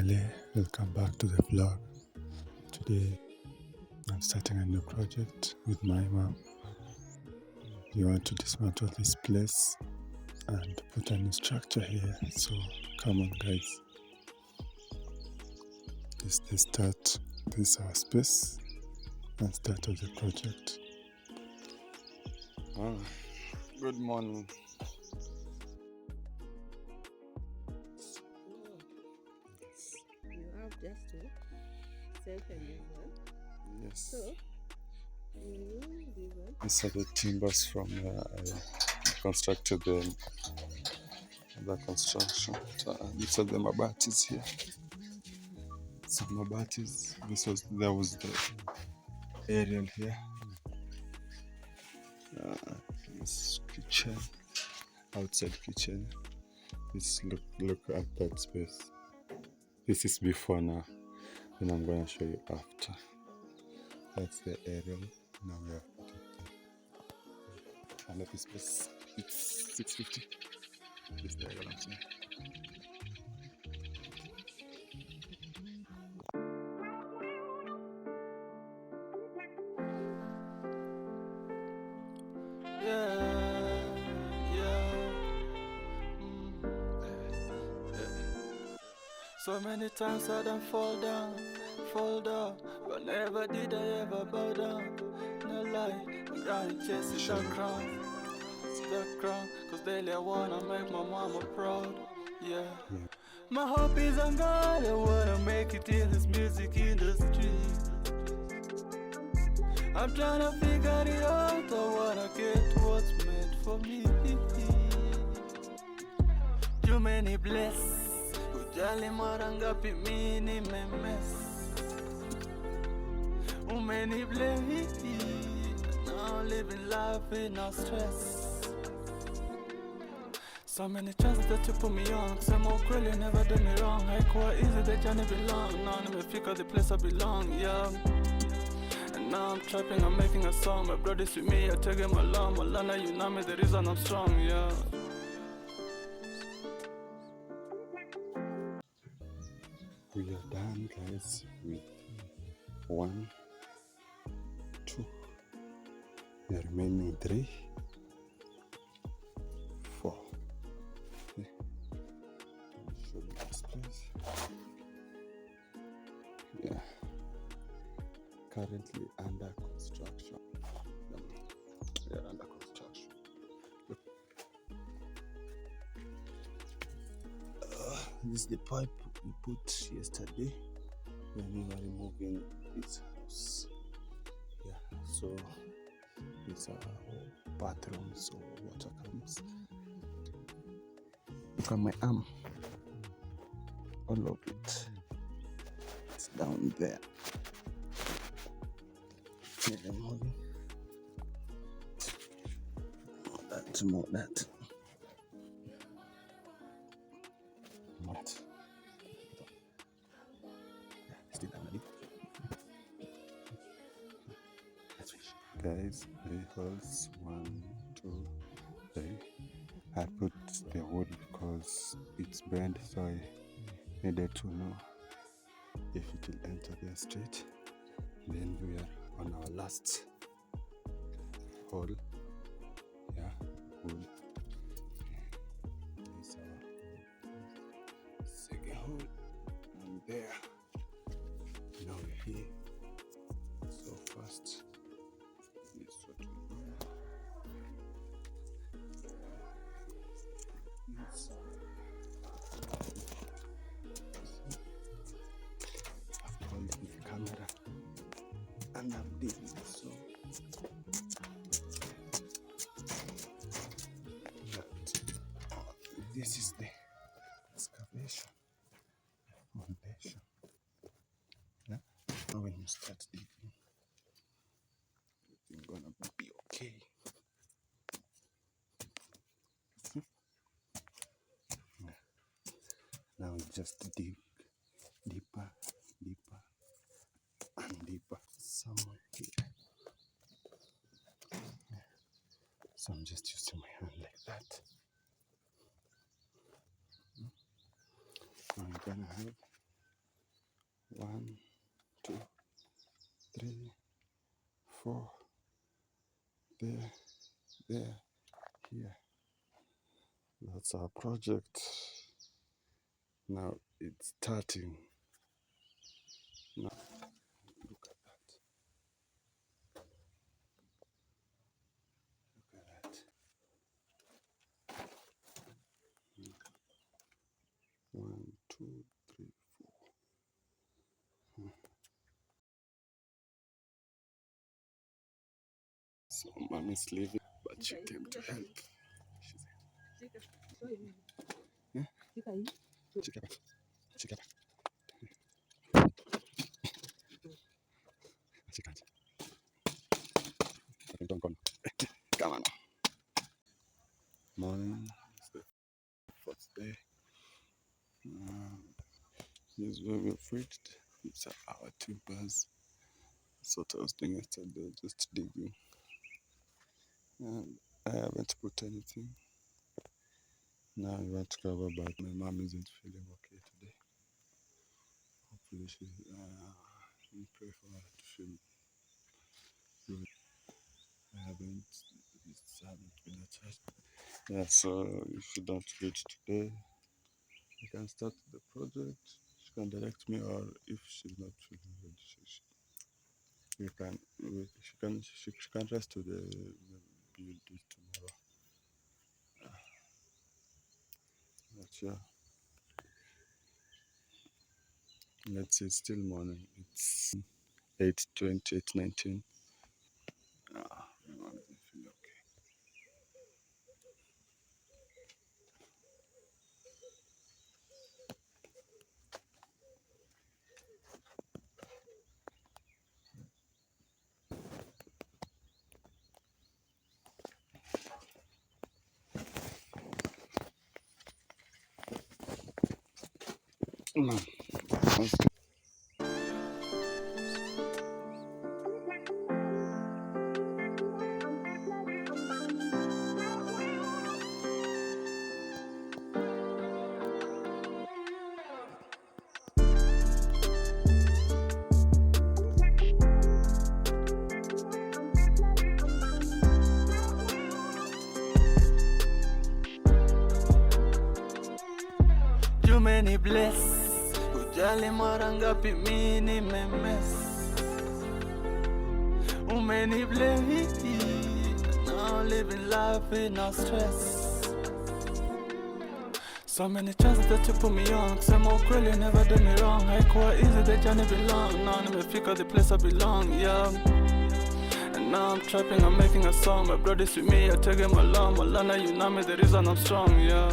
family, welcome back to the vlog. Today I'm starting a new project with my mom. We want to dismantle this place and put a new structure here. So come on guys. This is the start. This is our space and start of the project. Good morning. You have just to strengthen this one. Yes. So, you this one. These are the timbers from where I constructed the construction. These are the mabatis here. Some mabatis. There was the aerial here. This kitchen, outside kitchen. Look at that space. This is before now. Then I'm going to show you after. That's the aerial. Now we have put it there. And this space, it's 650. This is the aerial outside. So many times I done fall down, but never did I ever bow down. No lie, I'm trying to chase that crown, cause daily I wanna make my mama proud, yeah. My hope is on God, I wanna make it in this music industry. I'm trying to figure it out, I wanna get what's meant for me. Too many bless. Ujali mara ngapi mimi nimemes. Umeniblame. Now living life with no stress. So many chances that you put me on. Kusema ukweli never done me wrong. Haikuwa easy, the journey belong. Now nimefika the place I belong, yeah. And now I'm trapping, I'm making a song. My brothers with me, I take them along. Malana, you know me, the reason I'm strong, yeah. We are done, guys, with 1, 2. We are remaining 3, 4. Okay. Let me show you this place. Yeah. Currently under construction. We are under construction. This is the pipe we put yesterday when we were removing this house. Yeah, so these are bathrooms, so water comes. Look at my arm. All of it. It's down there. Removing. More that. What? Still underneath. Guys, 3 holes, 1, 2, 3. I put the wood because it's bent, so I needed to know if it will enter there straight. Then we are on our last hole. Yeah, wood. This is our second hole. And there. Now we're here. So fast. This is what we do. I've called the camera and I'm doing it, so this is the excavation foundation. Yeah? Now when you start digging, it's gonna be okay. Yeah. Now we just dig deeper, deeper, and deeper. Somewhere here. Yeah. So I'm just using my hand like that. I'm gonna have 1, 2, 3, 4. There, here. That's our project. Now it's starting. Now look at that. Look at that. 1, 2, 3, 4. So mom is leaving, but she came to help. She's yeah? Shika back. Shika back. She can't. Okay, don't come. Come on. Morning. It's the first day. Here's where we've reached. It's our tubers. That's what I was doing yesterday, just digging. And I haven't put anything. Now I want to cover, but my mom isn't feeling okay today. Hopefully she, we pray for her to feel good. I haven't been attached. Yeah, so if you don't reach today, you can start the project. She can direct me, or if she's not feeling good, she can rest today. Maybe do it tomorrow. But yeah, let's see. It's still morning. It's 8:20, 8:19. My mom doesn't feel okay. Mom, You many bless. Ujali mara ngapi mimi nimemiss. Many bless. Now living life with no stress. So many chances that you put me on. Kusema ukweli never did me wrong. Haikuwa easy, the journey belong. Now nimefika the place I belong, yeah. And now I'm trapping, I'm making a song. My brothers with me, I take him along. Malana, you know me, the reason I'm strong, yeah.